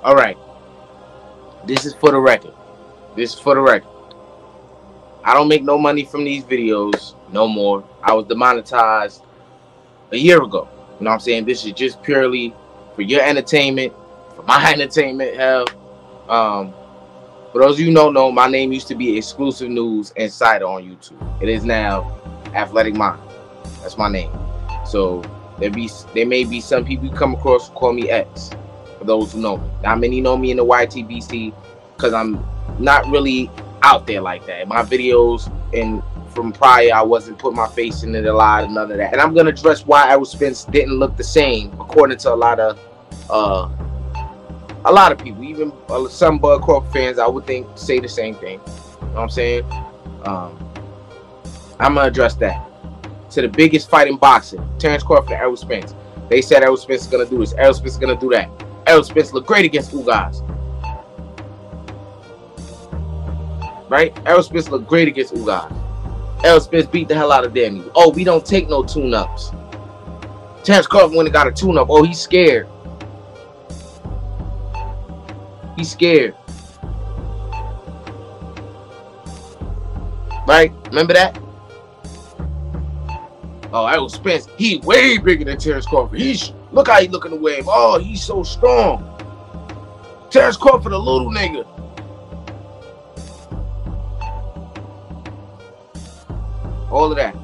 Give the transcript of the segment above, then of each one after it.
All right. This is for the record. This is for the record. I don't make no money from these videos no more. I was demonetized a year ago. You know what I'm saying? This is just purely for your entertainment, for my entertainment, hell. For those of you who don't know, my name used to be Exclusive News Insider on YouTube. It is now Athletic Mind. That's my name. So there may be some people you come across who call me X. For those who know me, not many know me in the YTBC because I'm not really out there like that. My videos and from prior, I wasn't putting my face in it a lot and none of that. And I'm gonna address why Errol Spence didn't look the same, according to a lot of people, even some Bud Crawford fans. I would think say the same thing. You know what I'm saying? I'm gonna address that. To the biggest fight in boxing, Terrence Crawford and Errol Spence. They said Errol Spence is gonna do this. Errol Spence is gonna do that. Errol Spence looked great against Ugas. Right? Errol Spence looked great against Ugas. Errol Spence beat the hell out of Danny. Oh, we don't take no tune-ups. Terrence Crawford went and got a tune-up. Oh, he's scared. He's scared. Right? Remember that? Oh, Errol Spence, he way bigger than Terrence Crawford. Look how he looking the wave. Oh, he's so strong. Terrence Crawford, a little nigga. All of that.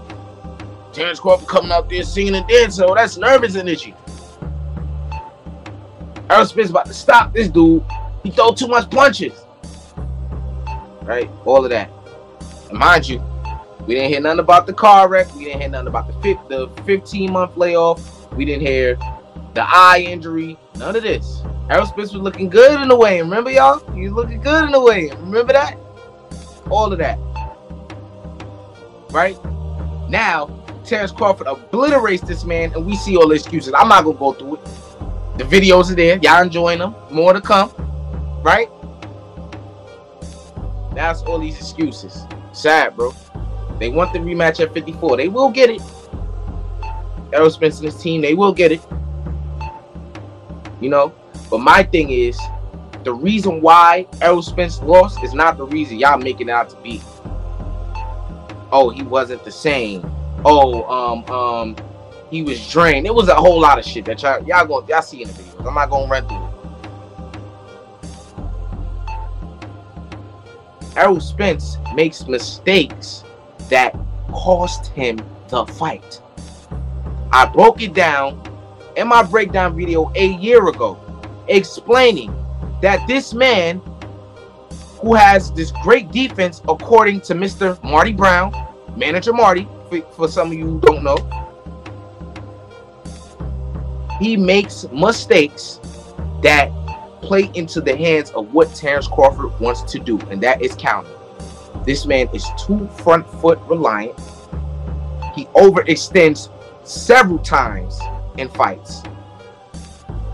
Terrence Crawford coming out there singing and dancing. So that's nervous energy. Errol Spence about to stop this dude. He throw too much punches. Right? All of that. And mind you, we didn't hear nothing about the car wreck. We didn't hear nothing about the 15-month layoff. We didn't hear the eye injury. None of this. Errol Spence was looking good in the way. Remember, y'all? He was looking good in the way. Remember that? All of that. Right? Now, Terrence Crawford obliterates this man, and we see all the excuses. I'm not going to go through it. The videos are there. Y'all enjoying them. More to come. Right? That's all these excuses. Sad, bro. They want the rematch at 54. They will get it. Errol Spence and his team, they will get it. You know? But my thing is, the reason why Errol Spence lost is not the reason y'all making it out to be. Oh, he wasn't the same. Oh, he was drained. It was a whole lot of shit that y'all see in the videos. I'm not gonna run through it. Errol Spence makes mistakes that cost him the fight. I broke it down in my breakdown video a year ago, explaining that this man, who has this great defense, according to Mr. Marty Brown, Manager Marty, for some of you who don't know, he makes mistakes that play into the hands of what Terrence Crawford wants to do, and that is counter. This man is too front foot reliant. He overextends several times in fights.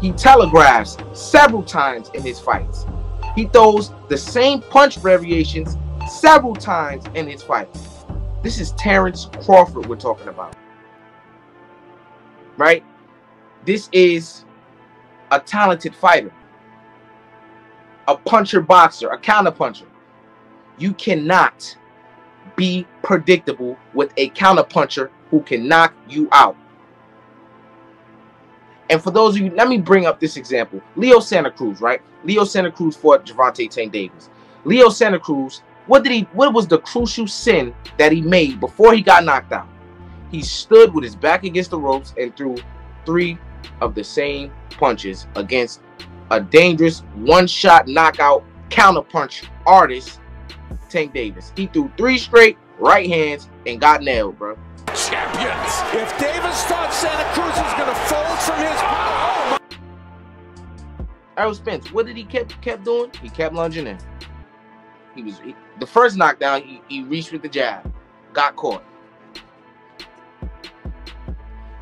He telegraphs several times in his fights. He throws the same punch variations several times in his fights. This is Terrence Crawford we're talking about. Right? This is a talented fighter. A puncher boxer, a counter puncher. You cannot be predictable with a counter puncher who can knock you out. And for those of you, let me bring up this example. Leo Santa Cruz, right? Leo Santa Cruz fought Gervonta Tank Davis. Leo Santa Cruz, what was the crucial sin that he made before he got knocked out? He stood with his back against the ropes and threw 3 of the same punches against a dangerous one-shot knockout counterpunch artist, Tank Davis. He threw 3 straight right hands and got nailed, bro. Champions. If Davis thought Santa Cruz was going to fold from his power, Errol Spence, what did he kept doing? He kept lunging in. The first knockdown, he reached with the jab, got caught.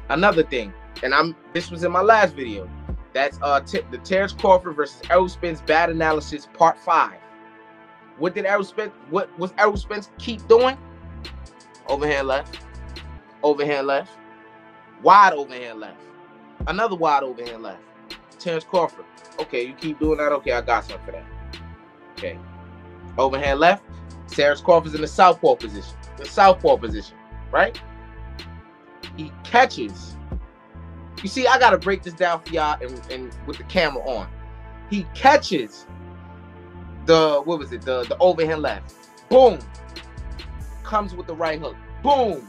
Another thing, and this was in my last video. That's the Terrence Crawford versus Errol Spence bad analysis part 5. What was Errol Spence keep doing? Overhand left. Overhand left. Wide overhand left. Another wide overhand left. Terrence Crawford. Okay, you keep doing that. Okay, I got something for that. Okay. Overhand left. Terrence Crawford's in the southpaw position. The southpaw position, right? He catches. You see, I gotta break this down for y'all and with the camera on. He catches the the overhand left. Boom. Comes with the right hook. Boom.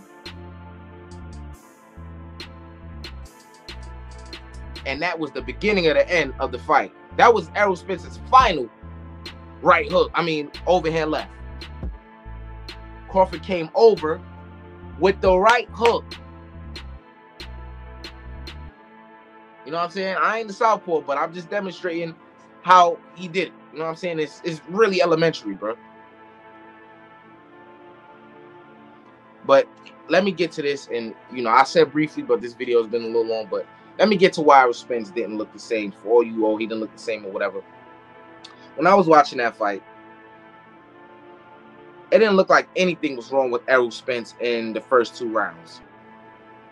And that was the beginning of the end of the fight. That was Errol Spence's final right hook. I mean, overhand left. Crawford came over with the right hook. You know what I'm saying? I ain't the southpaw, but I'm just demonstrating how he did it. You know what I'm saying? It's really elementary, bro. But let me get to this. And, you know, I said briefly, but this video has been a little long. But let me get to why Spence didn't look the same. For all you, he didn't look the same or whatever. When I was watching that fight, it didn't look like anything was wrong with Errol Spence in the first 2 rounds.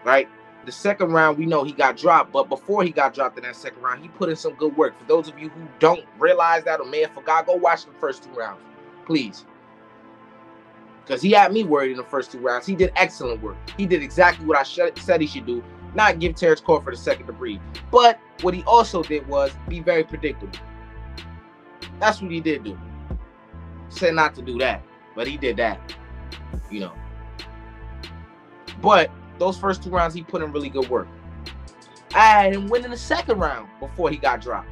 Right? The second round, we know he got dropped. But before he got dropped in that second round, he put in some good work. For those of you who don't realize that or may have forgot, go watch the first 2 rounds. Please. Because he had me worried in the first 2 rounds. He did excellent work. He did exactly what I said he should do. Not give Terrence Crawford a second to breathe. But what he also did was be very predictable. That's what he did do. Said not to do that. But he did that. You know. But those first 2 rounds, he put in really good work. I had him win in the second round before he got dropped.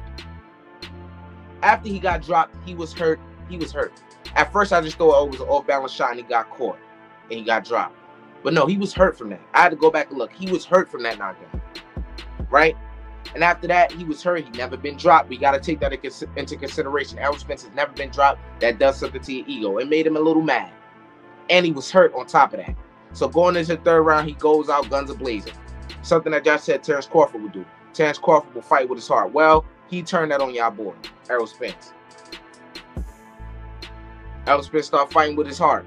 After he got dropped, he was hurt. He was hurt. At first, I just thought it was an off-balance shot and he got caught. And he got dropped. But no, he was hurt from that. I had to go back and look. He was hurt from that knockdown. Right? And after that, he was hurt. He never been dropped. We got to take that into consideration. Errol Spence has never been dropped. That does something to your ego. It made him a little mad. And he was hurt on top of that. So going into the third round, he goes out guns a-blazing. Something that Josh said Terrence Crawford would do. Terrence Crawford will fight with his heart. Well, he turned that on y'all boy, Errol Spence. Errol Spence started fighting with his heart.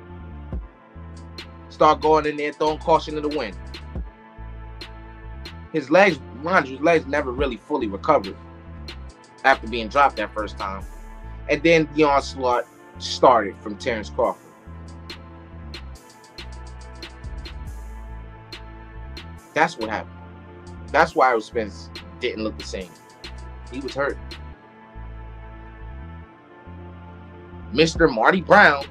Start going in there, throwing caution to the wind. His legs, mind you, his legs never really fully recovered after being dropped that first time. And then the onslaught started from Terrence Crawford. That's what happened. That's why Errol Spence didn't look the same. He was hurt. Mr. Marty Brown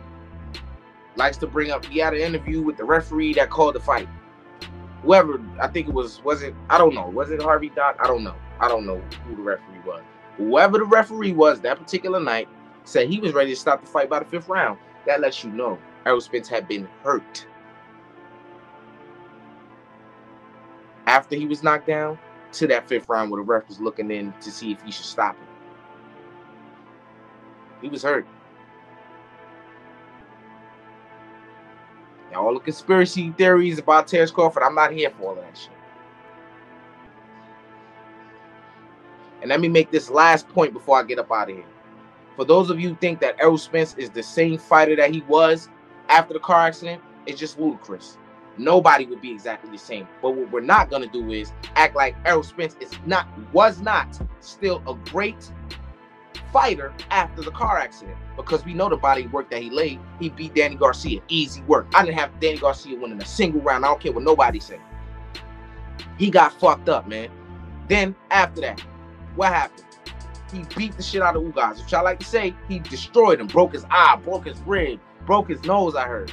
likes to bring up, he had an interview with the referee that called the fight. Whoever, I think it was it, I don't know. Was it Harvey Doc? I don't know. I don't know who the referee was. Whoever the referee was that particular night said he was ready to stop the fight by the 5th round. That lets you know Errol Spence had been hurt. After he was knocked down, to that 5th round where the ref was looking in to see if he should stop it. He was hurt. Now, all the conspiracy theories about Terrence Crawford, I'm not here for all of that shit. And let me make this last point before I get up out of here. For those of you who think that Errol Spence is the same fighter that he was after the car accident, it's just ludicrous. Nobody would be exactly the same. But what we're not going to do is act like Errol Spence was not still a great fighter after the car accident, because we know the body work that he laid. He beat Danny Garcia. Easy work. I didn't have Danny Garcia winning a single round. I don't care what nobody said. He got fucked up, man. Then after that, what happened? He beat the shit out of Ugas, which I like to say, he destroyed him. Broke his eye, broke his rib, broke his nose, I heard.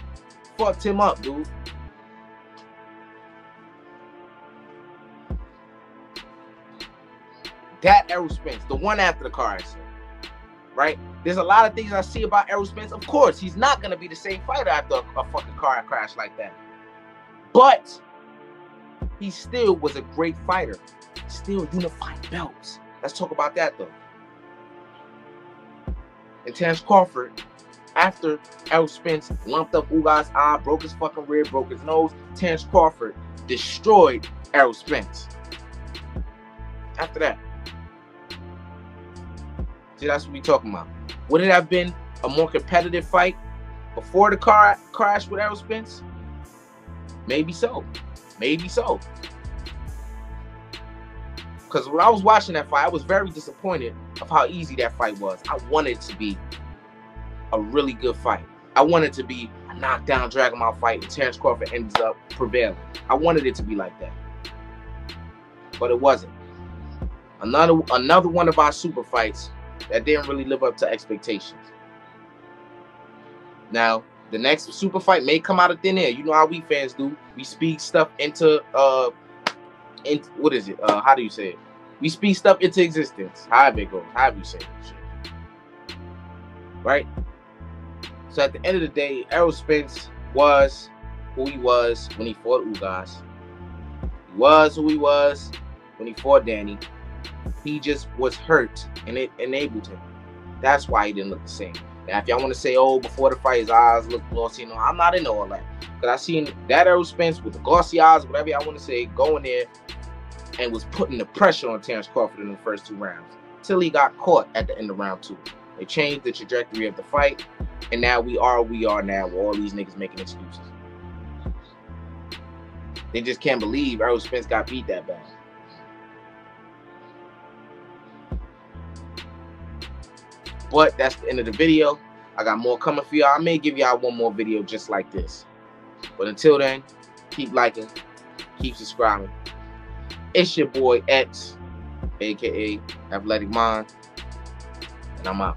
Fucked him up, dude. That Errol Spence, the one after the car accident, right? There's a lot of things I see about Errol Spence. Of course, he's not going to be the same fighter after a fucking car crash like that. But he still was a great fighter. Still unified belts. Let's talk about that, though. And Terrence Crawford, after Errol Spence lumped up Ugas' eye, broke his fucking rib, broke his nose, Terrence Crawford destroyed Errol Spence. After that. See, that's what we're talking about. Would it have been a more competitive fight before the car crash with Errol Spence? Maybe so. Maybe so. Because when I was watching that fight, I was very disappointed of how easy that fight was. I wanted it to be a really good fight. I wanted it to be a knockdown, drag him out fight, and Terrence Crawford ends up prevailing. I wanted it to be like that. But it wasn't. Another one of our super fights that didn't really live up to expectations. Now, the next super fight may come out of thin air. You know how we fans do. We speak stuff into what is it? How do you say it? We speak stuff into existence. However it goes. However you say it. Right? So at the end of the day, Errol Spence was who he was when he fought Ugas. He was who he was when he fought Danny. He just was hurt, and it enabled him. That's why he didn't look the same. Now, if y'all want to say, oh, before the fight, his eyes looked glossy, no, I'm not into all that. Because I seen that Errol Spence with the glossy eyes, whatever y'all want to say, going there and was putting the pressure on Terrence Crawford in the first 2 rounds till he got caught at the end of round 2. They changed the trajectory of the fight, and now we are where we are now with all these niggas making excuses. They just can't believe Errol Spence got beat that bad. But that's the end of the video. I got more coming for y'all. I may give y'all one more video just like this. But until then, keep liking, keep subscribing. It's your boy X, aka Athletic Mind, and I'm out.